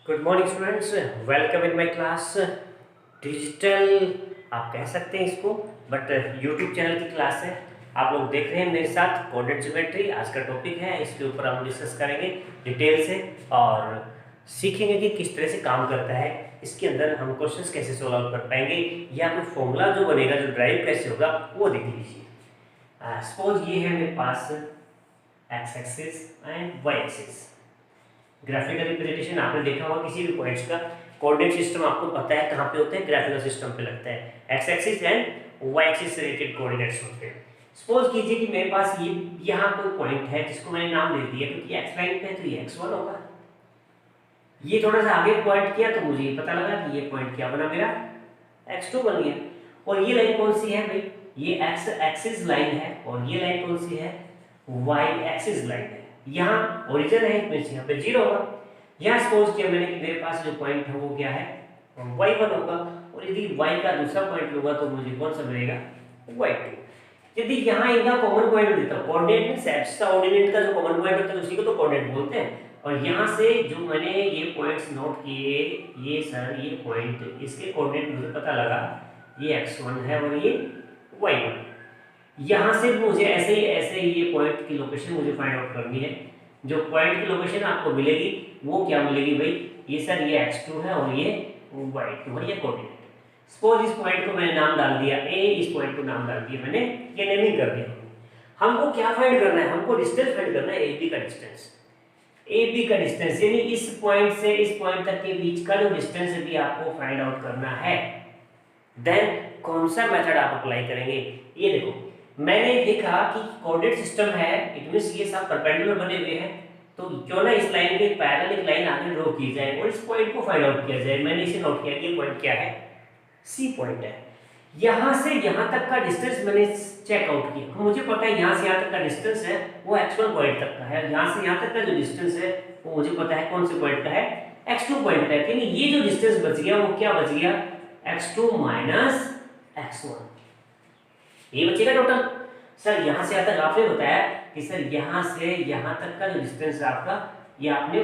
Good morning students, welcome in my class. Digital आप कह सकते हैं इसको, बट यूट्यूब चैनल की क्लास है। आप लोग देख रहे हैं मेरे साथ कोऑर्डिनेट ज्योमेट्री। आज का टॉपिक है, इसके ऊपर हम डिस्कस करेंगे डिटेल से और सीखेंगे कि किस तरह से काम करता है। इसके अंदर हम क्वेश्चंस कैसे सॉल्व आउट कर पाएंगे या फिर फॉर्मूला जो बनेगा, जो ड्राइव कैसे होगा, वो देख लीजिए। सपोज ये है मेरे पास X axis and Y axis. Graphical representation आपने देखा होगा किसी भी पॉइंट्स का। कोऑर्डिनेट सिस्टम आपको पता है कहाँ पे होते हैं, ग्राफिकल सिस्टम पे लगता है। X axis and Y axis से रिलेटेड कोऑर्डिनेट्स होते हैं। सपोज कीजिए कि मेरे पास ये यहाँ कोई पॉइंट है जिसको मैंने नाम दे दिया, क्योंकि एक्स लाइन पे है तो ये x1 होगा। ये थोड़ा सा आगे पॉइंट किया तो मुझे ये पता लगा कि ये पॉइंट क्या बना, मेरा x2 बन गया। और ये लाइन कौन सी है भाई, ये x एक्सिस लाइन है और ये लाइन कौन सी है, y एक्सिस लाइन है। यहाँ ओरिजिन है, मींस यहाँ पे 0 होगा। यहाँ सपोज किया मैंने कि मेरे पास जो पॉइंट है वो क्या है, y1 होगा। और यदि y का दूसरा पॉइंट लूंगा तो मुझे कौन सा मिलेगा, y2। यदि यहाँ इनका कॉमन पॉइंट देता हूँ, कोऑर्डिनेट में एक्स ऑर्डिनेट का जो कॉमन पॉइंट होता है उसी को तो कोऑर्डिनेट बोलते हैं। और यहाँ से जो मैंने ये पॉइंट्स नोट किए, ये सर ये पॉइंट, इसके कोऑर्डिनेट मुझे पता लगा ये x1 है और ये y1। यहाँ से मुझे ऐसे ही ये पॉइंट की लोकेशन मुझे फाइंड आउट करनी है। जो पॉइंट की लोकेशन आपको मिलेगी वो क्या मिलेगी भाई, ये सर ये x2 है और ये y2 है, ये कोऑर्डिनेट। सपोज इस पॉइंट को मैंने नाम डाल दिया a, इस पॉइंट को नाम डाल दिया मैंने, ये नेमिंग कर दिया। हमको क्या फाइंड करना है, हमको डिस्टेंस फाइंड करना है, AB का डिस्टेंस। AB का डिस्टेंस यानी इस पॉइंट से इस पॉइंट तक के बीच का जो डिस्टेंस यदि आपको फाइंड आउट करना है, देन कौन सा मेथड आप अप्लाई करेंगे। ये देखो, मैंने देखा कि कोऑर्डिनेट सिस्टम है, इट मींस ये सब परपेंडिकुलर बने हुए हैं, तो क्यों ना इस लाइन के पैरेलल एक लाइन आगे ड्रॉ की जाए और इस पॉइंट को फाइंड आउट किया जाए। मैंने इसे नोट किया कि ये पॉइंट क्या है, सी पॉइंट है। यहां से यहां तक का डिस्टेंस मैंने चेक आउट किया, मुझे पता है यहां से यहां तक का डिस्टेंस है वो x1 पॉइंट तक का है। यहां से यहां तक का जो डिस्टेंस है वो मुझे पता है कौन से पॉइंट का है, x2 पॉइंट का है। यानी ये जो डिस्टेंस बच गया वो क्या बच गया, x2 माइनस x1, ये बचेगा टोटल। सर यहां से यहां तक आपने बताया कि सर यहां से यहां तक का जो डिस्टेंस है आपका, ये आपने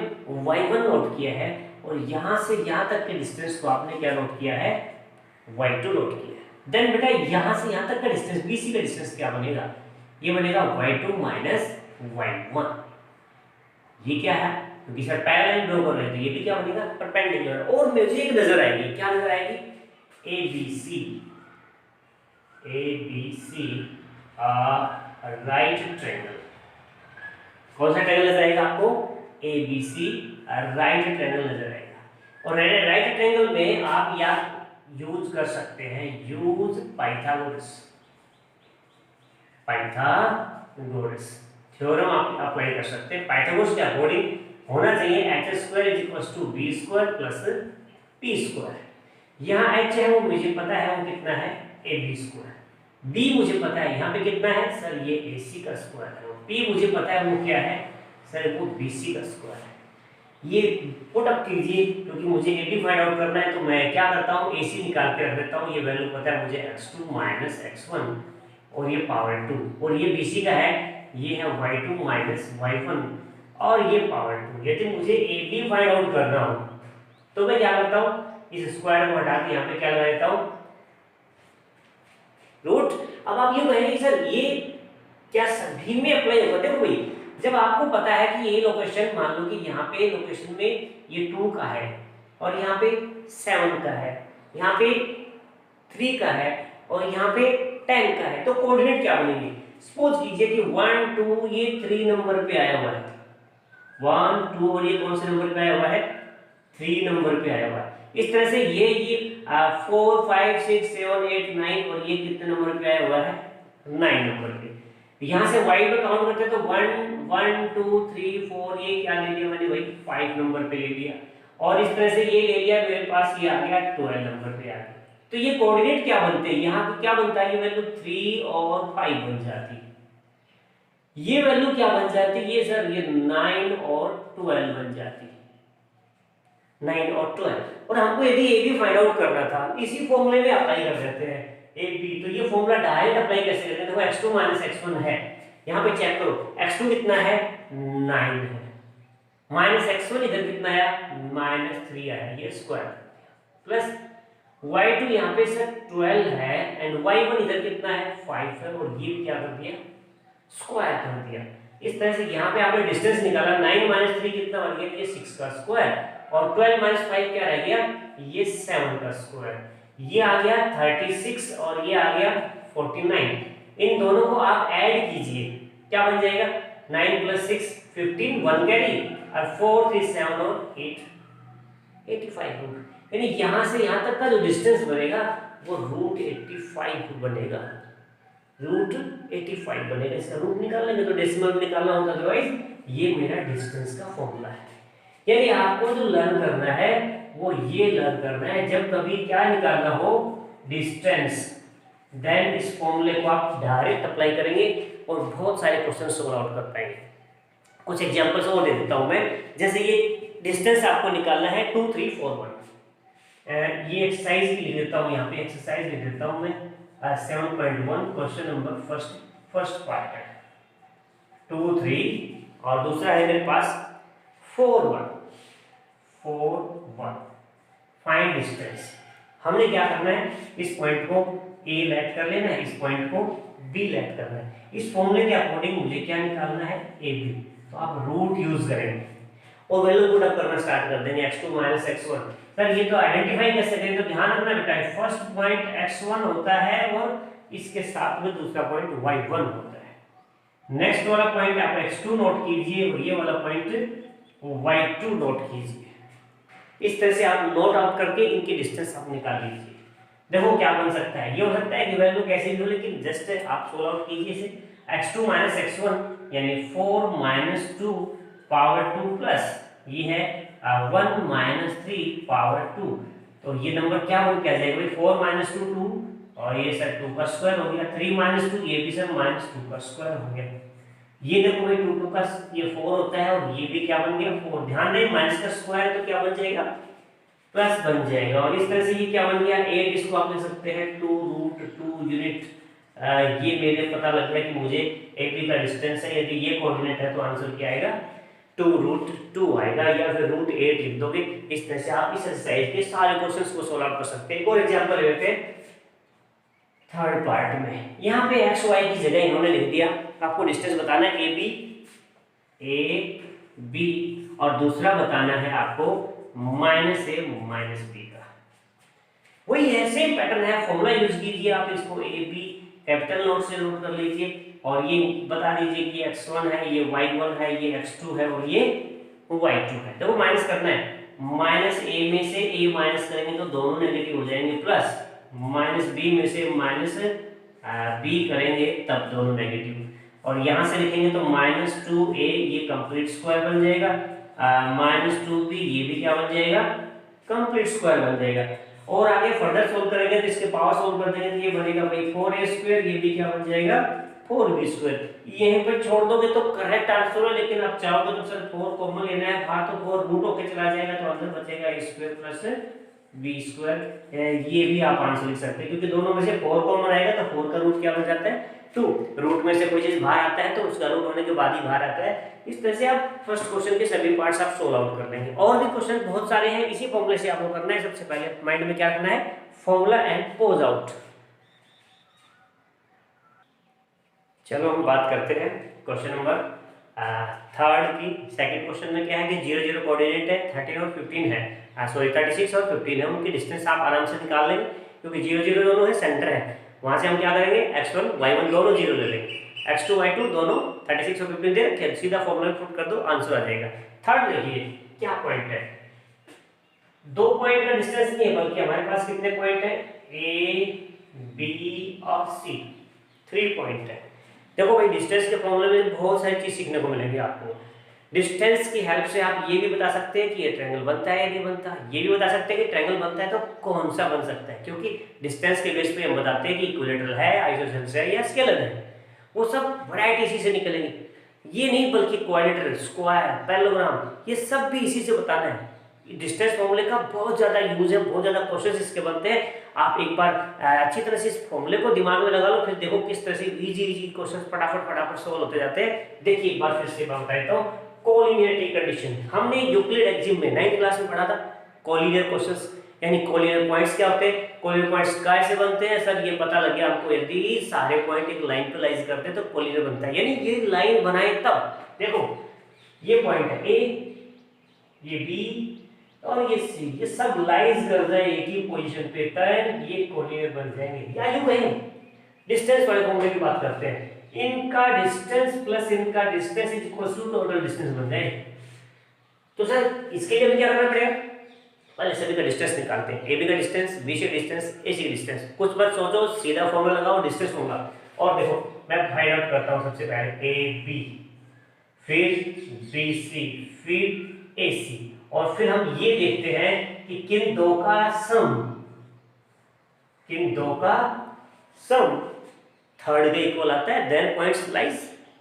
y1 नोट किया है और यहां से यहां तक के डिस्टेंस को आपने क्या नोट किया है, y2 नोट किया है। देन बेटा यहां से यहां तक का डिस्टेंस, BC का डिस्टेंस क्या बनेगा, ये बनेगा y2 माइनस y1। ये क्या है, क्योंकि सर पैरेलल ड्रॉ कर रहे थे, ये भी क्या बनेगा, परपेंडिकुलर। और मुझे एक नजर आएगी, क्या नजर आएगी, ABC राइट ट्रायंगल। कौन सा ट्रायंगल नजर आएगा आपको, ABC राइट ट्रायंगल नजर आएगा। और राइट ट्रायंगल में आप या यूज कर सकते हैं, यूज पाइथागोरस थ्योरम आप अप्लाई कर सकते हैं। पाइथागोरस के अकॉर्डिंग होना चाहिए h² b² प्लस p²। यहाँ h है वो मुझे पता है वो कितना है, ab²। b मुझे पता है यहाँ पे कितना है, सर ये ac का स्क्वायर है। p मुझे पता है वो क्या है, सर वो bc का स्क्वायर है। ये पुट अप कीजिए, क्योंकि मुझे ab फाइंड आउट करना है तो मैं क्या करता हूँ, ac निकाल के रख देता हूँ। ये वैल्यू पता है मुझे x2 माइनस x1 और ये पावर 2, और ये bc का है, ये है y2 माइनस y1 और ये पावर 2। यदि मुझे ab फाइंड आउट करना हो तो मैं क्या करता हूँ, इस स्क्वायर को हटा के यहाँ पे क्या लगा देता हूँ, रूट। अब आप ये कहेंगे सर ये क्या सभी में अप्लाई होगा। देखो भाई, जब आपको पता है कि ये लोकेशन, मान लो कि यहाँ पे लोकेशन में ये 2 का है और यहाँ पे 7 का है, यहाँ पे 3 का है और यहाँ पे 10 का है, तो कोऑर्डिनेट क्या बनेंगे। सपोज कीजिए कि 1 2 ये 3 नंबर पे आया हुआ है, 1 2 और ये कौन से नंबर पे आया हुआ है, 3 नंबर पे आया हुआ है। इस तरह से ये 4 5 6 7 8 9 और ये कितने नंबर पे आया हुआ है, 9 नंबर पे। यहाँ से y पे काउंट करते हैं तो 1 1 2 3 4, ये क्या ले लिया मैंने भाई, 5 नंबर पे ले लिया। और इस तरह से ये ले लिया, मेरे पास ये आ गया 12 नंबर पे आ गया। तो ये कोऑर्डिनेट क्या बनते हैं, यहाँ पे क्या बनता है, ये वैल्यू 3 और 5 बन जाती है। ये वैल्यू क्या बन जाती है, ये सर ये 9 और 12 बन जाती है, 9 और 12। और हमको यदि ए बी फाइंड आउट करना था, इसी फॉर्मूले में अप्लाई कर देते हैं ए बी। तो ये फॉर्मूला डायरेक्ट अप्लाई कैसे करते हैं, देखो x2 माइनस x1 है, यहाँ पे चेक करो x2 कितना है, 9 है -x1 इधर कितना आया, -3 आया, ये स्क्वायर प्लस y2 यहाँ पे सर 12 है एंड y1 इधर कितना है 5 है और ये क्या कर दिया, स्क्वायर कर दिया। इस तरह से यहाँ पे आपने डिस्टेंस निकाला, 9 - 3 कितना बन गया, ये 6 का स्क्वायर और 12 - 5 क्या रह गया, ये 7 का स्क्वायर। ये आ गया 36 और ये आ गया 49। इन दोनों को आप ऐड कीजिए, क्या बन जाएगा, 9 + 6 15, 1 कैरी और 4 3 7 और 8 85 रूट। यानी यहाँ से यहाँ तक का जो डिस्टेंस बनेगा वो √85 बनेगा, √85 बनेगा। इसका रूट निकालने में तो डेसिमल निकालना होगा, अदरवाइज ये मेरा डिस्टेंस का फॉर्मूला है। यानी आपको जो लर्न करना है वो ये लर्न करना है, जब कभी क्या निकालना हो डिस्टेंस, देन इस फॉर्मूले को आप डायरेक्ट अप्लाई करेंगे और बहुत सारे क्वेश्चन सोल्व आउट कर पाएंगे। कुछ एग्जांपल्स और दे देता हूं मैं, जैसे ये डिस्टेंस आपको निकालना है 2 3 4 1। ये एक्सरसाइज लिख देता हूं, यहाँ पे एक्सरसाइज लिख देता हूं मैं 7.1 क्वेश्चन नंबर फर्स्ट पार्ट है 2 3 और दूसरा है मेरे पास 4 1 फाइंड डिस्टेंस। हमने क्या करना है, इस पॉइंट को ए लेट कर लेना है, इस पॉइंट को बी लेट करना है। इस फॉर्मूले के अकॉर्डिंग मुझे क्या निकालना है, ए बी। तो आप रूट यूज करेंगे और वैल्यू पुट अप करना स्टार्ट कर देंगे, x2 - x1। सर ये तो आइडेंटिफाई कैसे करें, तो ध्यान रखना बेटा, फर्स्ट पॉइंट x1 होता है और इसके साथ में दूसरा पॉइंट y1 होता है। नेक्स्ट वाला पॉइंट आप x2 नोट कीजिए और ये वाला पॉइंट y2 नोट कीजिए। इस तरह से आप नोट आउट करके इनकी डिस्टेंस आप निकाल लीजिए। देखो क्या बन सकता है, ये हो सकता है कि वैल्यू कैसे भी हो, लेकिन जस्ट आप सोल्व आउट कीजिए इसे। x2 - x1 यानी 4 - 2 पावर 2 प्लस ये है 1 - 3 पावर 2। तो ये नंबर क्या हो क्या जाएगा भाई, 4 - 2 2 और ये सर 2 का स्क्वायर हो गया, 3 - 2 ये भी सर -2 का स्क्वायर हो गया। ये देखो भाई 2 2 का ये 4 होता है और ये भी क्या बन गया 4। ध्यान दें माइनस का स्क्वायर तो क्या बन जाएगा, प्लस बन जाएगा। और इस तरह से ये क्या बन गया 8, इसको आप ले सकते हैं 2√2 यूनिट। ये मेरे पता लग गया कि मुझे AB का डिस्टेंस है, यदि ये कोऑर्डिनेट है तो आंसर क्या आएगा 2√2 आएगा, या फिर √8 लिख दोगे। इस तरह से आप इस एक्सरसाइज के सारे क्वेश्चंस को सॉल्व कर सकते हैं। एक और एग्जांपल लेते हैं थर्ड पार्ट में। यहाँ पे x y की जगह इन्होंने लिख दिया, आपको डिस्टेंस बताना है ए बी और दूसरा बताना है आपको -a -b का। वही है, सेम पैटर्न है, फॉर्मूला यूज कीजिए आप, इसको ए बी कैपिटल नोट से नोट कर लीजिए और ये बता दीजिए कि x1 है, ये y1 है, ये x2 है और ये y2 है। देखो माइनस करना है, -a में से a माइनस करेंगे तो दोनों नेगेटिव हो जाएंगे, प्लस -b में से -b करेंगे तब दोनों नेगेटिव। और यहाँ से लिखेंगे तो -2a ये कंप्लीट स्क्वायर बन जाएगा, -2b ये भी क्या बन जाएगा, कंप्लीट स्क्वायर बन जाएगा। और आगे फर्दर सोल्व करेंगे तो इसके पावर सोल्व कर देंगे तो ये बनेगा भाई 4a², ये भी क्या बन जाएगा 4b²। यहीं पर छोड़ दोगे तो करेक्ट आंसर है, लेकिन आप चाहोगे तो सर 4 कॉमन लेना है बाहर तो 4 रूट होके चला जाएगा तो आंसर बचेगा a² + b²। ये भी आप आंसर लिख सकते हैं क्योंकि दोनों में से 4 कॉमन आएगा तो 4 का रूट क्या बन जाता है 2। रूट में से कोई चीज बाहर आता है तो उसका रूट होने के बाद ही बाहर आता है। इस तरह से आप फर्स्ट क्वेश्चन के सभी पार्ट्स आप सोल्व आउट कर लेंगे। और भी क्वेश्चन बहुत सारे हैं, इसी फॉर्मूले से आपको करना है। सबसे पहले माइंड में क्या करना है, फॉर्मूला एंड पोज आउट। चलो हम बात करते हैं क्वेश्चन नंबर थर्ड की। सेकंड क्वेश्चन में क्या है कि 0 0 कोऑर्डिनेट है, 13 और 15 है, सॉरी 36 और 15 है। उनकी डिस्टेंस आप आराम से निकाल लेंगे क्योंकि 0 0 दोनों है, सेंटर है। वहां से हम क्या करेंगे x1 y1 दोनों 0 ले लेंगे, x2 y2 दोनों 36 और 15 दे रखे, सीधा फॉर्मूला पुट कर दो, आंसर आ जाएगा। थर्ड देखिए क्या पॉइंट है, 2 पॉइंट का डिस्टेंस नहीं है बल्कि हमारे पास कितने पॉइंट है ए बी और सी, 3 पॉइंट है। देखो भाई डिस्टेंस के फॉर्मूले में बहुत सारी चीज सीखने को मिलेगी आपको। डिस्टेंस की हेल्प से आप ये भी बता सकते हैं कि ये ट्रायंगल बनता है या नहीं बनता, ये भी बता सकते हैं कि ट्रायंगल बनता है तो कौन सा बन सकता है, क्योंकि डिस्टेंस के बेस पे हम बताते हैं कि इक्विलेटरल है, आइसोसेलेस है या स्केलर है। वो सब वैरायटी इसी से निकलेंगी, ये नहीं बल्कि क्वाड्रिलेटरल, स्क्वायर, पैरेललोग्राम, ये सब भी इसी से बताना है। डिस्टेंस फॉर्मूले का बहुत ज्यादा यूज है, बहुत ज्यादा क्वेश्चंस इसके बनते हैं। आप एक बार अच्छी तरह से इस फॉर्मूले को दिमाग में लगा लो, फिर देखो किस तरह से इजी क्वेश्चंस फटाफट सोल्व होते जाते हैं। देखिए एक बार फिर से मैं बताता हूँ, कोलिनियरिटी कंडीशन हमने यूक्लिड एक्जिम में 9th क्लास में पढ़ा था। कोलिनियर क्वेश्चंस यानी कोलिनियर पॉइंट्स क्या होते हैं, कोलिनियर पॉइंट्स कैसे बनते हैं सर, ये पता लग गया आपको। यदि सारे पॉइंट एक लाइन पे लाइज करते हैं तो कोलिनियर बनता है, यानी ये लाइन बनाए तब। देखो ये पॉइंट है ए, ये बी और ये सी, ये सब लाइज कर जाए एक ही पोजीशन पे तब ये कोलिनियर बन जाएंगे। या यूं कहें डिस्टेंस वाले फॉर्मूले की बात करते हैं, इनका डिस्टेंस प्लस इनका distance is equal to total distance बन जाए। तो सर इसके लिए हमें क्या करना पड़ेगा, पहले सभी का डिस्टेंस निकालते हैं। AB का डिस्टेंस, BC का डिस्टेंस, AC का डिस्टेंस। कुछ बात सोचो, सीधा फॉर्मूला लगाओ, डिस्टेंस होगा। और देखो मैं फाइंड आउट करता हूं सबसे पहले AB, फिर BC, फिर AC, और फिर हम ये देखते हैं कि किन दो का सम थर्ड के इक्वल आता है, then points lies.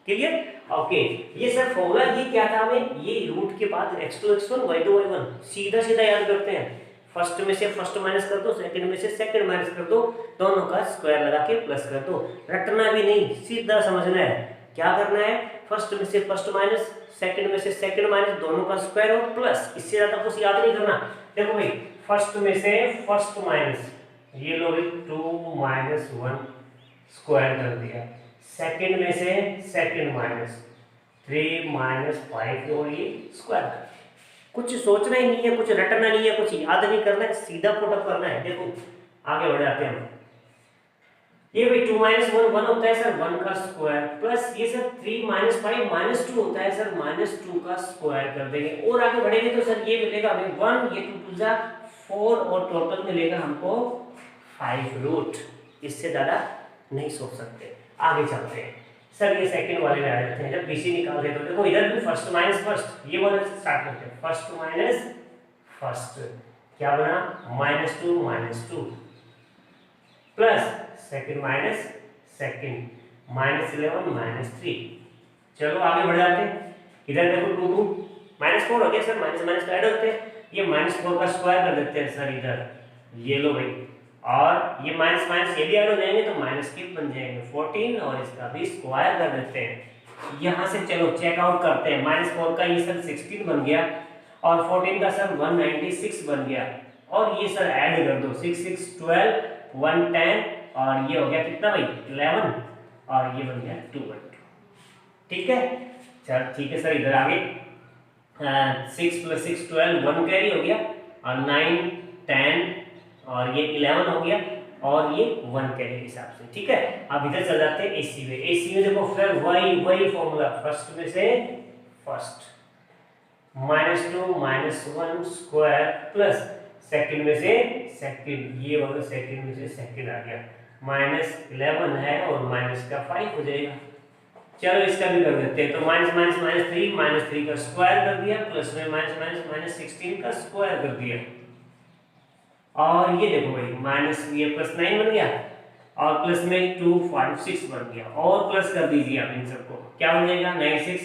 Clear? Okay, ये सर फॉर्मूला ये क्या था, हमें ये रूट के बाद x2 x1 y2 y1 सीधा सीधा याद करते हैं। फर्स्ट में से फर्स्ट माइनस कर दो, सेकंड में से सेकंड माइनस कर दो, दोनों का स्क्वायर लगा के प्लस कर दो। रटना भी नहीं, सीधा समझना है। क्या करना है, फर्स्ट में से फर्स्ट माइनस, सेकंड में से सेकंड माइनस, दोनों का स्क्वायर और प्लस। इससे ज्यादा कुछ याद नहीं करना। देखो भाई फर्स्ट में से फर्स्ट माइनस, ये लो भाई 2 माइनस 1 स्क्वायर कर दिया, सेकंड में से सेकंड माइनस 3 माइनस 5 और ये स्क्वायर। कुछ सोचना ही नहीं है, कुछ रटना नहीं है, कुछ याद नहीं करना है, सीधा पुटअप करना है। देखो आगे बढ़ जाते हैं। ये भाई 2 माइनस 1 1 होता है सर 1 का स्क्वायर, प्लस ये सर 3 माइनस 5 माइनस 2 होता है सर -2 का स्क्वायर कर देंगे। और आगे बढ़ेंगे तो सर ये मिलेगा हमें 1, ये 2 2 जा 4 और टोटल मिलेगा हमको 5 रूट। इससे ज़्यादा नहीं सोच सकते। आगे चलते हैं सर, ये सेकंड वाले में आ जाते हैं। जब BC निकालते हैं तो देखो इधर भी फर्स्ट माइनस फर्स्ट, ये वाले से स्टार्ट करते हैं। फर्स्ट माइनस फर्स्ट क्या बना, -2 प्लस सेकंड माइनस सेकंड -11 -3। चलो आगे बढ़ जाते हैं। इधर देखो 2 2 -4 हो गया सर, माइनस माइनस ऐड होते हैं, ये -4 का स्क्वायर कर देते हैं सर इधर, ये लो भाई, और ये माइनस माइनस ये भी ऐड हो जाएंगे तो माइनस क्यूब बन जाएंगे 14, और इसका भी स्क्वायर कर देते हैं। यहाँ से चलो चेक आउट करते हैं। -4 का ये सर 16 बन गया और 14 का सर 196 बन गया, और ये सर ऐड कर दो 6 6 12 110, और ये हो गया कितना भाई 11, और ये बन गया 212। ठीक है, चल ठीक है सर। इधर आगे 6 + 6 12 1 कैरी हो गया, और 9 10 और ये 11 हो गया, और ये 1 कैरी के हिसाब से। ठीक है, अब इधर चल जाते हैं AC में। AC में देखो फिर वही फॉर्मूला, फर्स्ट में से फर्स्ट -2 -1 स्क्वायर प्लस सेकंड में से सेकंड, ये वाला सेकंड में से सेकंड आ गया, -11 है और माइनस का 5 हो जाएगा। चलो इसका भी कर देते हैं। तो -3 का स्क्वायर कर दिया, प्लस में -16 का स्क्वायर कर दिया, और ये देखो भाई ये +9 बन गया, और प्लस में 256 बन गया, और प्लस कर दीजिए आप इन सबको, क्या बन जाएगा 9 6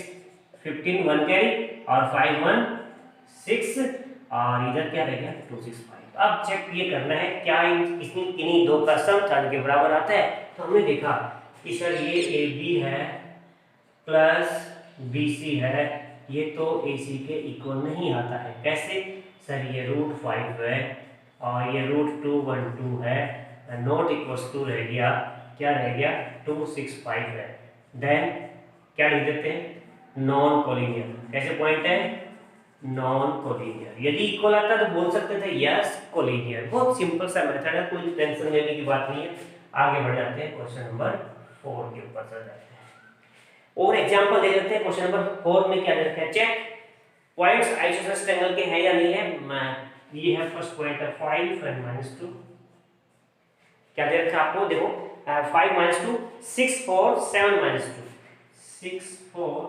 15 1 कैरी, और 5 1 6, और इधर क्या रह गया 265। अब चेक ये करना है क्या इन्हीं दो का सम थर्ड के बराबर आता है। तो हमने देखा कि सर ये AB है प्लस BC है, ये तो AC के इक्वल नहीं आता है। कैसे सर, ये √5 है और ये √212 है, नॉट इक्वल्स टू रह गया, क्या रह गया 265 है। देन क्या लिख देते हैं, नॉन कोलिनियर। कैसे पॉइंट है, नॉन कोलिनियर। यदि इक्वल आता तो बोल सकते थे यस कोलिनियर। बहुत सिंपल सा मेथड है, कोई टेंशन लेने की बात नहीं है। आगे बढ़ जाते हैं, क्वेश्चन नंबर 4 के ऊपर चल जाते हैं और एग्जांपल दे देते हैं। क्वेश्चन नंबर 4 में क्या दे रखा है, चेक पॉइंट्स आइसोसेलेस ट्रायंगल के हैं या नहीं है। ये है फर्स्ट पॉइंट है 5 और -2। क्या दे रखा है आपको, देखो 5 -2 6 4 7 -2 6 4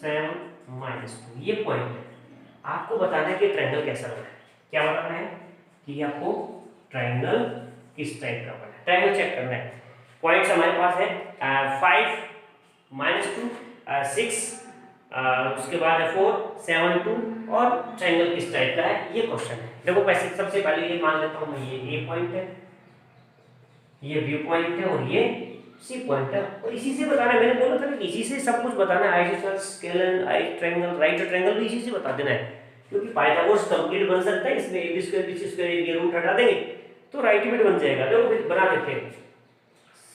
7 -2, ये पॉइंट है। आपको बताना है कि ट्रायंगल कैसा बना है। क्या बताना है कि आपको ट्रायंगल किस टाइप का बना है, ट्रायंगल चेक करना है। पॉइंट्स हमारे पास है 5 -2 6, उसके बाद है 4 7 2, और ट्रायंगल किस टाइप का है ये क्वेश्चन है। देखो पैसे सबसे पहले ये मान लेता हूँ मैं, ये A पॉइंट है, ये B पॉइंट है, और ये सी पॉइंट है और इसी से बताना है। मैंने बोला था कि इसी से सब कुछ बताना है। Isosceles, scalene, triangle, right triangle भी इसी से बता देना है, क्योंकि पाइथागोरस कंप्लीट बन सकता है इसमें। ab स्क्वायर bc स्क्वायर ये रूट हटा देंगे तो राइट में बन जाएगा। देखो फिर बना देते हैं।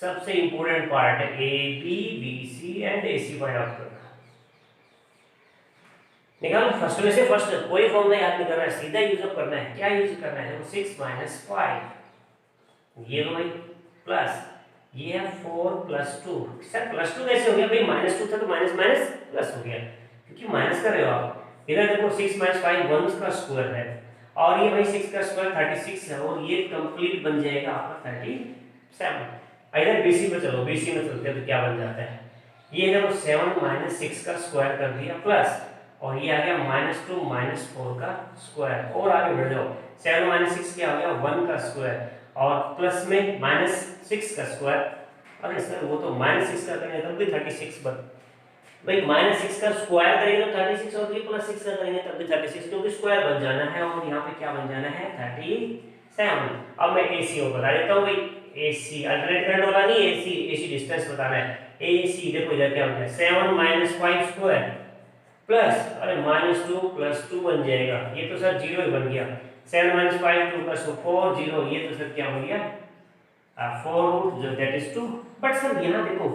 सबसे इंपॉर्टेंट पार्ट है A B B C and A C find out करना। निकालो फर्स्ट में से फर्स्ट, कोई फॉर्मूला याद नहीं करना है, सीधा यूज अप करना है। क्या यूज करना है? 6 माइनस 5 ये लो भाई, प्लस ये है 4 प्लस 2। सर प्लस 2 कैसे हो गया भाई? माइनस 2 था तो माइनस माइनस प्लस हो गया, क्योंकि माइनस कर रहे हो आप। इधर देखो 6 माइनस 5 1 का स्क्वायर है और ये भाई 6 का स्क्वायर 36 है और ये कंप्लीट बन जाएगा आपका 37। इधर बीसी में चलो, बीसी में चलते हैं तो क्या बन जाता है? ये देखो 7 माइनस 6 का स्क्वायर कर दिया प्लस और ये आ गया -2 -4 का स्क्वायर। और आगे बढ़ जाओ, 7 माइनस 6 क्या हो गया? 1 का स्क्वायर और प्लस में -6 का स्क्वायर। अरे सर वो तो -6 का करेंगे तब भी 36 बन भाई, -6 का स्क्वायर करेंगे तो 36 और ये +6 का करेंगे तब भी 36, क्योंकि स्क्वायर बन जाना है और यहाँ पे क्या बन जाना है? 37। अब मैं एसी को बता देता हूँ भाई। एसी अल्टरनेट करंट वाला नहीं, एसी एसी डिस्टेंस बताना है। एसी देखो इधर क्या बन गया? 7 माइनस 5 स्क्वायर प्लस अरे -2 प्लस 2 बन जाएगा। ये तो सर 0 ही बन गया। 7 माइनस 5 2 प्लस 4 0, ये तो सर क्या बन गया? 4 root that is 2। But sir यहाँ देखो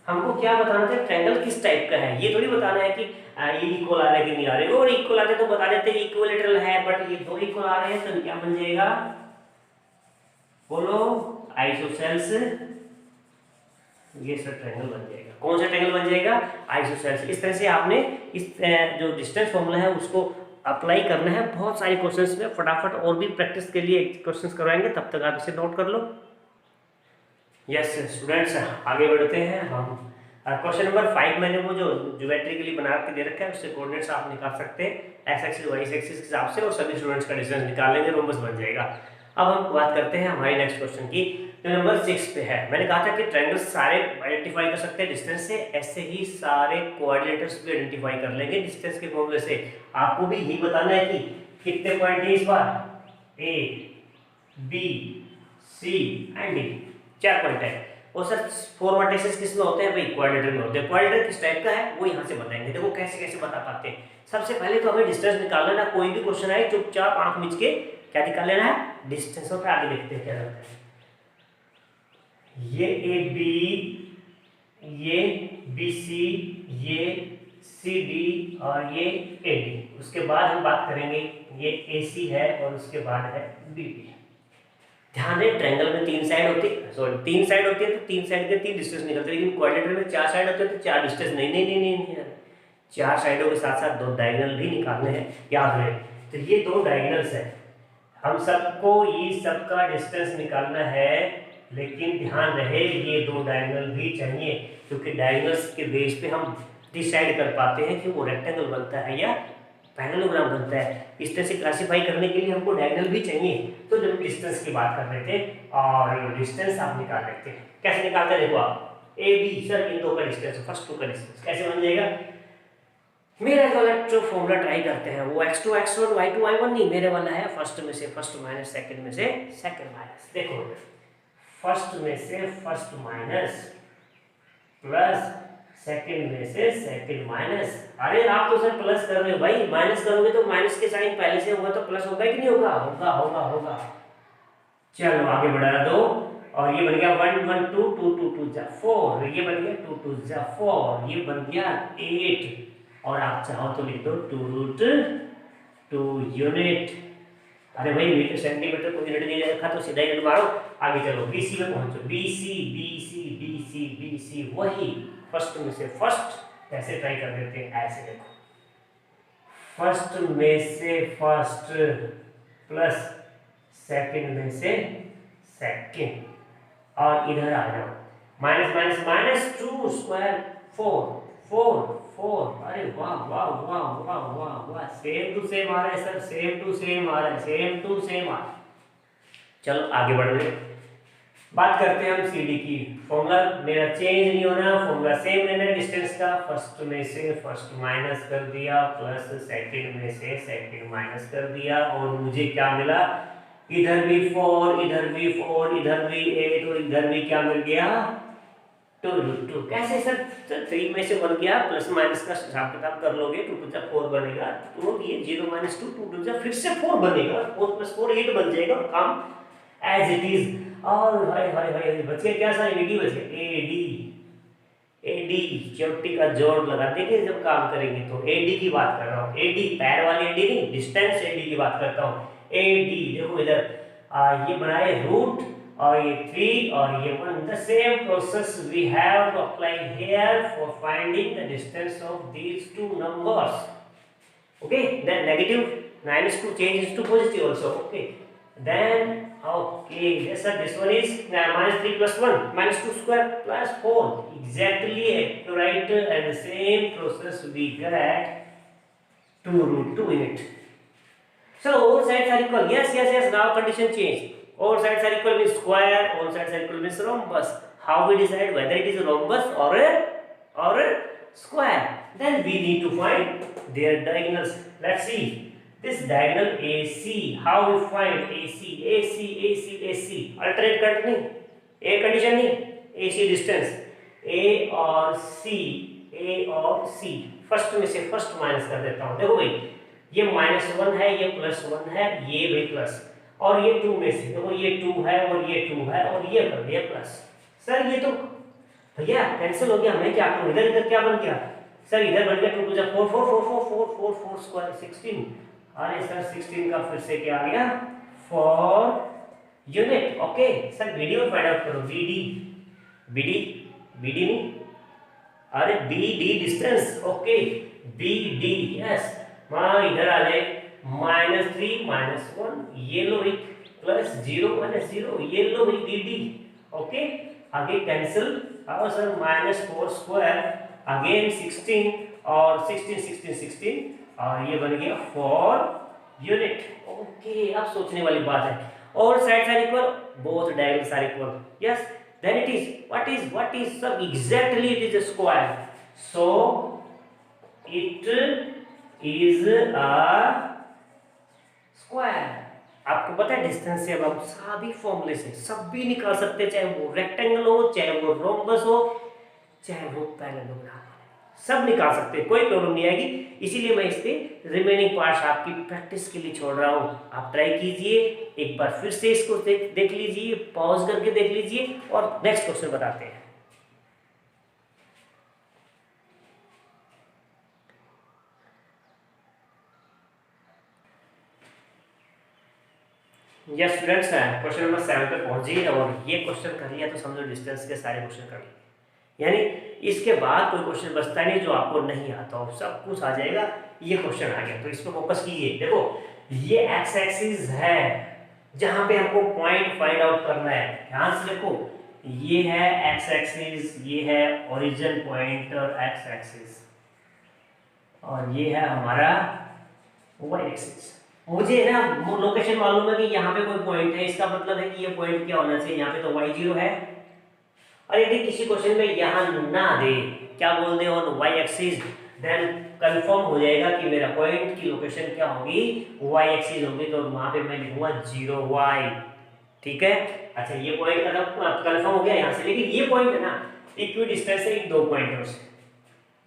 हमको क्या बताना था? ट्रायंगल किस टाइप का है, ये थोड़ी बताना है कि ये इक्वल आ रहा है कि नहीं आ रहे। और इक्वल आते तो बता देते इक्विलेटरल है, बट ये दो इक्वल आ रहे हैं तो क्या बन जाएगा? बोलो आइसोसेल्स। ये सर ट्रायंगल बन जाएगा। कौन सा ट्रायंगल बन जाएगा? आइसोसेल्स। इस तरह से आपने इस जो डिस्टेंस फॉर्मूला है उसको अप्लाई करना है बहुत सारे क्वेश्चंस में फटाफट। और भी प्रैक्टिस के लिए क्वेश्चंस करवाएंगे, तब तक आप इसे नोट कर लो। यस स्टूडेंट्स, आगे बढ़ते हैं हम। क्वेश्चन नंबर 5 मैंने वो जो ज्योमेट्री के लिए बना के दे रखा है उससे कोऑर्डिनेट्स आप निकाल सकते हैं एक्स एक्सिस वाई एक्सिस के हिसाब से, और सभी स्टूडेंट्स का डिस्टेंस निकाल लेंगे, रोमबस बन जाएगा। अब हम बात करते हैं हमारे नेक्स्ट क्वेश्चन की, जो नंबर 6 पे है। मैंने कहा था कि ट्रायंगल्स सारे आइडेंटिफाई कर सकते हैं डिस्टेंस से, ऐसे ही सारे कोऑर्डिनेटर्स भी आइडेंटिफाई कर लेंगे डिस्टेंस के फॉर्मूले से। आपको भी यही बताना है कि कितने पॉइंट है इस बार? A B C and D, 4 point है। और सर 4 वर्टिसेस किस में होते हैं भाई? क्वाड्रेटर में होते हैं। क्वाड्रेटर किस टाइप का है वो यहाँ से बताएंगे। देखो कैसे कैसे बता पाते हैं। सबसे पहले तो हमें डिस्टेंस निकालना है ना, कोई भी क्वेश्चन आए चुपचाप आंख मिच के क्या निकाल लेना है? डिस्टेंस। और आगे देखते हैं क्या होता है। ये ए बी, ये बी सी, ये सी डी और ये ए डी। उसके बाद हम बात करेंगे ये ए सी है और उसके बाद है बी डी। ध्यान दें ट्रायंगल में 3 साइड होती है, सॉरी 3 साइड होती है तो 3 साइड के 3 डिस्टेंस निकलते हैं, लेकिन क्वाड्रेटर में 4 साइड होते हैं तो 4 डिस्टेंस नहीं नहीं नहीं नहीं, नहीं, नहीं। 4 साइडों के साथ साथ 2 डायगोनल भी निकालने हैं, याद रहे। तो ये 2 डायगोनल्स है, हम सबको ये सबका डिस्टेंस निकालना है, लेकिन ध्यान रहे ये 2 डायगोनल भी चाहिए, क्योंकि डायगोनल्स के बेस पे हम डिसाइड कर पाते हैं कि वो रेक्टेंगल बनता है या पैरेललोग्राम बनता है। इस तरह से क्लासिफाई करने के लिए हमको डायगोनल भी चाहिए। तो जब डिस्टेंस की बात कर रहे थे और डिस्टेंस आप निकाल लेते हैं, कैसे निकालते हैं? देखो आप ए बी, सर इन 2 का डिस्टेंस, फर्स्ट 2 का डिस्टेंस कैसे बन जाएगा? मेरा वाला जो फॉर्मूला ट्राई करते हैं वो x2 x1 y2 y1 नहीं, मेरे वाला है फर्स्ट में से फर्स्ट माइनस सेकंड में से सेकंड माइनस। देखो फर्स्ट में से फर्स्ट माइनस प्लस सेकंड में से सेकंड माइनस। अरे आप तो सर प्लस कर रहे हो भाई, माइनस करोगे तो माइनस के साइन पहले से होगा तो प्लस होगा कि नहीं होगा? होगा होगा होगा। चलो आगे बढ़ा दो और ये बन गया 1 1 2 2 2 2 जा 4, ये बन गया 2 2 जा 4, ये बन गया 8। और आप चाहो तो लिख दो 2 रूट 2 यूनिट। अरे भाई मीटर सेंटीमीटर को यूनिट नहीं रखा तो सीधा यूनिट मारो। आगे चलो बीसी में पहुंचो, बीसी बीसी बीसी बीसी, वही फर्स्ट में से फर्स्ट। ऐसे ट्राई कर देते हैं, ऐसे देखो फर्स्ट में से फर्स्ट प्लस सेकंड में से सेकंड, और इधर आ जाओ माइनस माइनस माइनस 2 स्क्वायर 4 4 4। अरे वाह वाह वाह वाह वाह वाह, सेम टू सेम आ रहा है सर, सेम टू सेम आ रहा है, सेम टू सेम आ रहा है। चलो आगे बढ़ रहे हैं, बात करते हैं हम CD की। फॉर्मूला मेरा चेंज नहीं होना, फॉर्मूला सेम रहना है डिस्टेंस का। फर्स्ट में से फर्स्ट माइनस कर दिया प्लस सेकंड में से सेकंड माइनस कर दिया, और मुझे क्या मिला? इधर भी 4 इधर भी 4 इधर भी 8 और इधर भी क्या मिल गया? 2√2 कैसे सर? तो 3 में से 1 गया, प्लस माइनस का हिसाब किताब कर लोगे, 2 टू 4 बनेगा, तो ये 0 - 2 2 टू फिर से 4 बनेगा, 4 + 4 8 बन जाएगा, काम एज इट इज। और हाय हाय हाय बच गया क्या सर? एडी बच गया, एडी। एडी चोटी का जोड़ लगा देंगे जब काम करेंगे, तो एडी की बात कर रहा हूँ, एडी पैर वाली एडी नहीं, डिस्टेंस एडी की बात करता हूँ। एडी देखो इधर ये बनाए रूट और ये 3 और ये 1, the same process we have to apply here for finding the distance of these two numbers. Okay, then negative -2 changes to positive also. Okay, then okay, yes sir, this one is -3 + 1 -2 square plus 4, exactly accurate, and the same process we get 2√2 in it. So all sides are equal. Yes, yes, yes, now condition change. All sides are equal means square, all sides are equal means rhombus. How we decide whether it is a rhombus or a square? Then we need to find their diagonals. Let's see this diagonal AC. How we find AC? AC, AC, AC. Alternate cut नहीं, A condition नहीं, AC distance A और C, A और C. First में से first minus कर देता हूँ। देखो भाई ये -1 है, ये +1 है, ये भी प्लस, और ये 2 में से देखो ये 2 है और ये 2 है और ये कर दिया प्लस। सर ये तो भैया कैंसिल हो गया, मैं क्या करूँ? इधर इधर क्या बन गया सर? इधर बन गया 2 टू 4 4 4 4 4 4 4 स्क्वायर 16। अरे सर 16 का फिर से क्या आ गया? 4 unit. Okay sir video find out करो, बीडी बीडी बीडी नहीं, अरे BD distance. Okay BD yes, मां इधर आ जाए -3 -1 ये लो भाई, प्लस 0 -0 ये लो भाई बीडी। ओके आगे कैंसिल, और सर -4 स्क्वायर अगेन 16 और 16 16 16 और ये बन गया 4 यूनिट। ओके अब सोचने वाली बात है, all sides are equal, both diagonals are equal. Yes, then it is what is sir? Exactly it is a square, so it is a square. आपको पता है डिस्टेंस से अब हम सभी फॉर्मूले से सब भी निकाल सकते हैं, चाहे वो रेक्टेंगल हो, चाहे वो रोम्बस हो, चाहे वो पैरेललोग्राम, सब निकाल सकते हैं, कोई प्रॉब्लम नहीं आएगी। इसीलिए मैं इसके रिमेनिंग पार्ट्स आपकी प्रैक्टिस के लिए छोड़ रहा हूँ। आप ट्राई कीजिए, एक बार फिर से इसको देख लीजिए, पॉज करके देख लीजिए और नेक्स्ट क्वेश्चन बताते हैं। यस स्टूडेंट्स, क्वेश्चन नंबर 7 पे पहुंचिए और ये क्वेश्चन कर लिया तो समझो डिस्टेंस के सारे क्वेश्चन कर लिए, यानी इसके बाद कोई क्वेश्चन बचता नहीं जो आपको नहीं आता हो, सब कुछ आ जाएगा। ये क्वेश्चन आ गया तो इस पर फोकस कीजिए। देखो ये एक्स एक्सिस है जहां पे हमको पॉइंट फाइंड आउट करना है, ध्यान से देखो ये है एक्स एक्सिस, ये है ओरिजिन पॉइंट और एक्स एक्सिस, और ये है हमारा वाई एक्सिस। मुझे ना लोकेशन मालूम है कि यहाँ पे कोई पॉइंट है, इसका मतलब है कि ये पॉइंट क्या होना चाहिए, यहाँ पे तो y0 है। और यदि किसी क्वेश्चन में यहाँ ना दे, क्या बोल दे on y axis, then confirm हो जाएगा कि मेरा पॉइंट की लोकेशन क्या होगी, y एक्सिस होगी, तो वहां पे मैं लिखूंगा 0y। ठीक है, अच्छा ये पॉइंट कंफर्म हो गया यहाँ से। लेकिन ये पॉइंट है ना इक्वी डिस्टेंस है इन दो पॉइंटों से,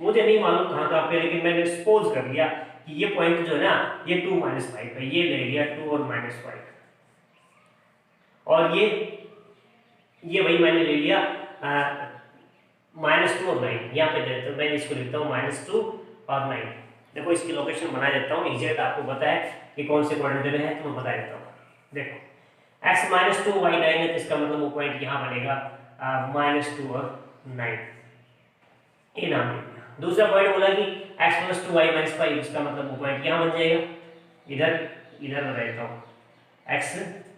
मुझे नहीं मालूम कहाँ पे, लेकिन मैंने सपोज कर लिया कि ये पॉइंट जो है ना ये 2 - 5 है, ये ले लिया 2 और -5, और ये वही मैंने ले लिया -2 और 9, यहाँ पे देता हूँ, मैं इसको लिखता हूँ -2 और 9। देखो इसकी लोकेशन बना देता हूँ, एग्जैक्ट आपको पता है कि कौन से पॉइंट देने हैं तो मैं बता देता हूँ। देखो x -2 y 9 है, तो इसका मतलब वो पॉइंट यहाँ बनेगा -2 और 9, ये नाम लिखना। दूसरा पॉइंट बोला कि x + 2 y - 5, इसका मतलब वो पॉइंट यहाँ बन जाएगा, इधर मैं रहता हूँ x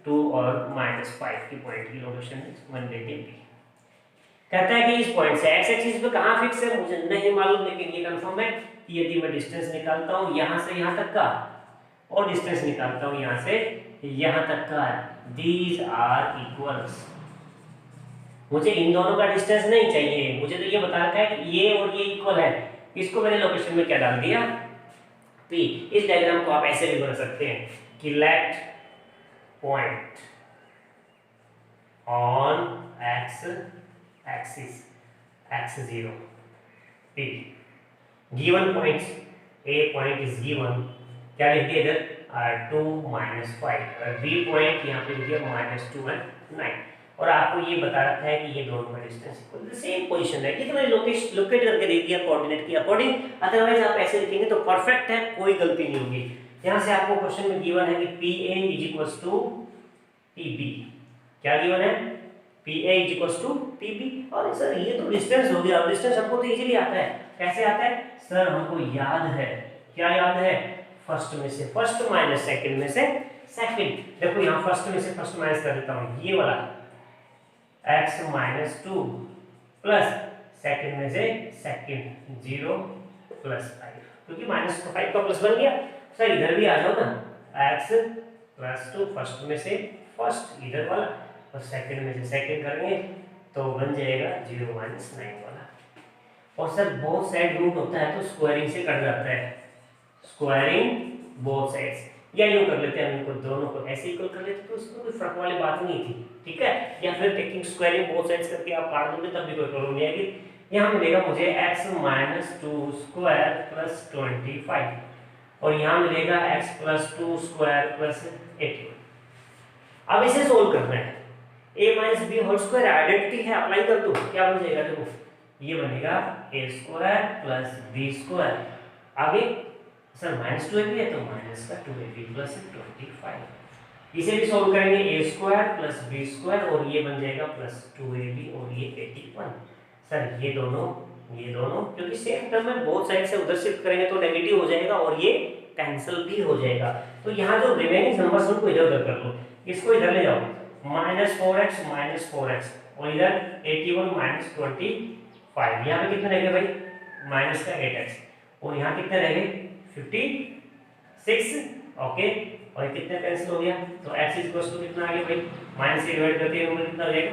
2 और -5 की पॉइंट की लोकेशन वन लेके भी। कहता है कि इस पॉइंट से x एक्सिस पे कहाँ फिक्स है मुझे नहीं मालूम, लेकिन ये कंफर्म है कि यदि मैं डिस्टेंस निकालता हूँ यहाँ से यहाँ तक का और डिस्टेंस निकालता हूँ यहाँ से यहाँ तक का, दीज आर इक्वल्स, मुझे इन दोनों का डिस्टेंस नहीं चाहिए, मुझे तो ये बता रखा है कि ये और ये इक्वल है। इसको मैंने लोकेशन में क्या डाल दिया, P। इस डायग्राम को आप ऐसे भी बना सकते हैं कि let point on x axis x0 p given points a point is given, क्या लिख दिया इधर 2 -5 और b पॉइंट यहाँ पे लिख दिया -2 and 9 और आपको ये बता रखा है कि ये दोनों का डिस्टेंस इक्वल सेम पोजीशन है, ये तो मैंने लोकेट करके दे दिया कोऑर्डिनेट के अकॉर्डिंग, अदरवाइज आप ऐसे लिखेंगे तो परफेक्ट है, कोई गलती नहीं होगी। यहाँ से आपको क्वेश्चन में गिवन है कि PA = PB, क्या गिवन है PA = PB और सर ये तो डिस्टेंस हो गया, डिस्टेंस हमको तो इजीली आता है, कैसे आता है सर हमको याद है, क्या याद है फर्स्ट में से फर्स्ट माइनस सेकंड में से सेकंड, देखो यहाँ फर्स्ट में से फर्स्ट माइनस कर देता हूँ, ये वाला x -2 प्लस सेकंड में से सेकंड 0 + 5 क्योंकि -5 का प्लस बन गया, सर इधर भी आ जाओ ना x +2 फर्स्ट में से फर्स्ट इधर वाला और सेकंड में से सेकंड करेंगे तो बन जाएगा 0 - 9 वाला। और सर बोथ साइड रूट होता है तो स्क्वायरिंग से कट जाता है, स्क्वायरिंग बोथ साइड्स, या यूं कर लेते हैं, हम इनको दोनों को ऐसे इक्वल कर लेते तो उसमें कोई फर्क वाली बात नहीं थी, ठीक है, या फिर टेकिंग स्क्वायरिंग बोथ साइड्स करके आप काट दोगे तब भी कोई प्रॉब्लम नहीं आएगी। यहाँ मिलेगा मुझे x -2² + 25 और यहाँ मिलेगा x +2² + 81। अब इसे सोल्व करना है, a - b² आइडेंटिटी है, अप्लाई कर दो, क्या बन जाएगा देखो ये बनेगा a² + b², आगे सर -2ab है तो -2ab + 25, इसे भी सोल्व करेंगे a² + b² और ये बन जाएगा +2ab और ये 81। सर ये दोनों क्योंकि सेम टर्म में बोथ साइड से उधर शिफ्ट करेंगे तो नेगेटिव हो जाएगा और ये कैंसिल भी हो जाएगा, तो यहाँ जो रिमेनिंग नंबर्स उनको इधर उधर कर लो, इसको इधर ले जाओ -4x और इधर 81 - 25, यहाँ पे कितने रह गए भाई माइनस का 8x और यहाँ कितने रह गए 56, ओके, और कितने कैंसिल हो गया तो x = कितना आ गया भाई माइनस से डिवाइड करते हैं कितना हो जाएगा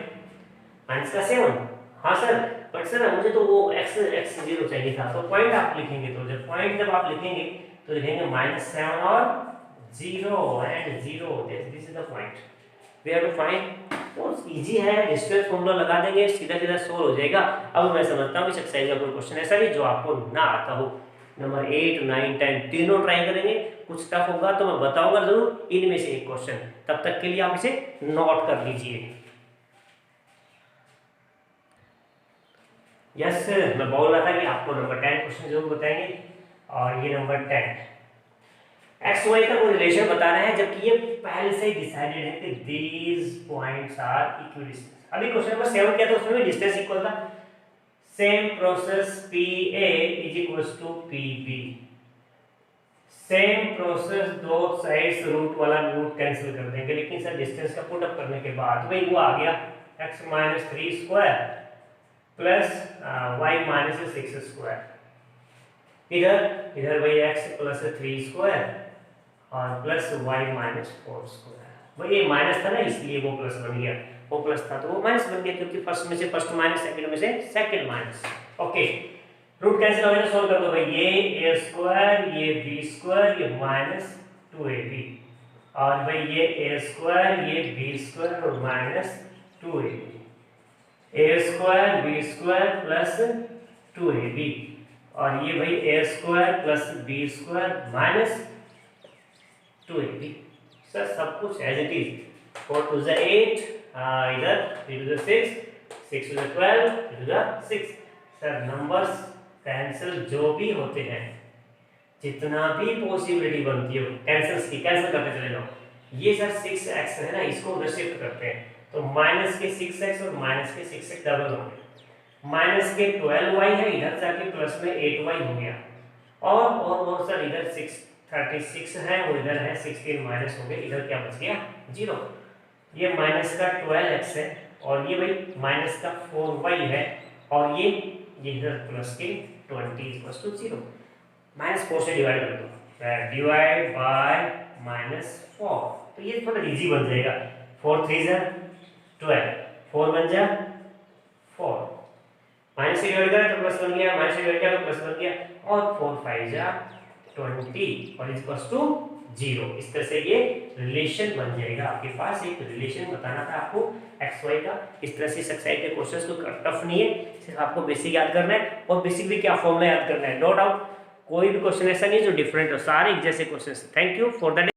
-7। हाँ सर बट सर मुझे तो वो x0 चाहिए था, तो पॉइंट आप लिखेंगे तो जब आप लिखेंगे तो लिखेंगे -7 और 0 and 0, this is the point we have to find, तो इजी है, डिस्टेंस फॉर्मूला लगा देंगे सीधा सीधा सोल्व हो जाएगा। अब मैं समझता हूँ इस एक्सरसाइज का कोई क्वेश्चन ऐसा नहीं जो आपको ना आता हो, नंबर 8, 9, 10 तीनों ट्राई करेंगे, कुछ टफ होगा तो मैं बताऊंगा जरूर, इनमें से एक क्वेश्चन, तब तक के लिए आप इसे नोट कर लीजिए। यस मैं बोल रहा था कि आपको नंबर 10 क्वेश्चन जरूर बताएंगे और ये नंबर 10 एक्स वाई का कोई रिलेशन बता रहे हैं जबकि ये पहले से ही डिसाइडेड है कि दीज पॉइंट्स आर इक्विडिस्टेंस। अभी क्वेश्चन नंबर 7 क्या था, उसमें भी डिस्टेंस इक्वल था, same process PA = PB, same process दो साइड्स रूट वाला रूट कैंसिल कर देंगे, लेकिन सर डिस्टेंस का पुट अप करने के बाद वही वो आ गया x - 3² प्लस y - 6², इधर वही x + 3² और प्लस y - 4², वही ये माइनस था ना इसलिए वो प्लस बन गया, वो प्लस था तो वो माइनस बन गया क्योंकि फर्स्ट में से फर्स्ट माइनस सेकंड में से second minus, okay, root cancel हो गया तो सॉल्व कर दो भाई, ये a² ये b² ये -2ab और भाई ये a² ये b² और -2ab, a² b² plus 2ab और ये भाई a² plus b² -2ab। Sir सब कुछ एज इट इज, 4 × 2 = 8, इधर 3 × 6, 6 × 12, 3 × 6, सर नंबर्स कैंसिल जो भी होते हैं, जितना भी पॉसिबिलिटी बनती हो कैंसिल्स की, कैंसिल करते चले जाओ। ये सर 6x है ना, इसको उधर शिफ्ट करते हैं तो माइनस के 6x और माइनस के 6x डबल होंगे, माइनस के 12y है, इधर जाके प्लस में 8y हो गया और सर इधर 36 है और इधर है 16 माइनस हो गए, इधर क्या बच गया 0, ये माइनस का 12x है और ये भाई माइनस का 4y है और ये इधर प्लस के 20 = 0, -4 से डिवाइड कर दो, डिवाइड बाय -4, तो ये थोड़ा इजी बन जाएगा, 4 × 3 = 12, 4 बन जा 4, माइनस से डिवाइड करा तो प्लस बन गया, माइनस से डिवाइड किया तो प्लस बन गया और 4 × 5 = 20 और इक्वल्स टू 0। इस तरह से ये रिलेशन बन जाएगा। आपके पास एक रिलेशन बताना था आपको एक्स वाई का। इस तरह से इस एक्सरसाइज के क्वेश्चंस को टफ नहीं है, सिर्फ आपको बेसिक याद करना है। और बेसिक भी क्या, फॉर्मूला याद करना है। नो डाउट कोई भी क्वेश्चन ऐसा नहीं जो डिफरेंट हो, सारे एक जैसे question. Thank you for the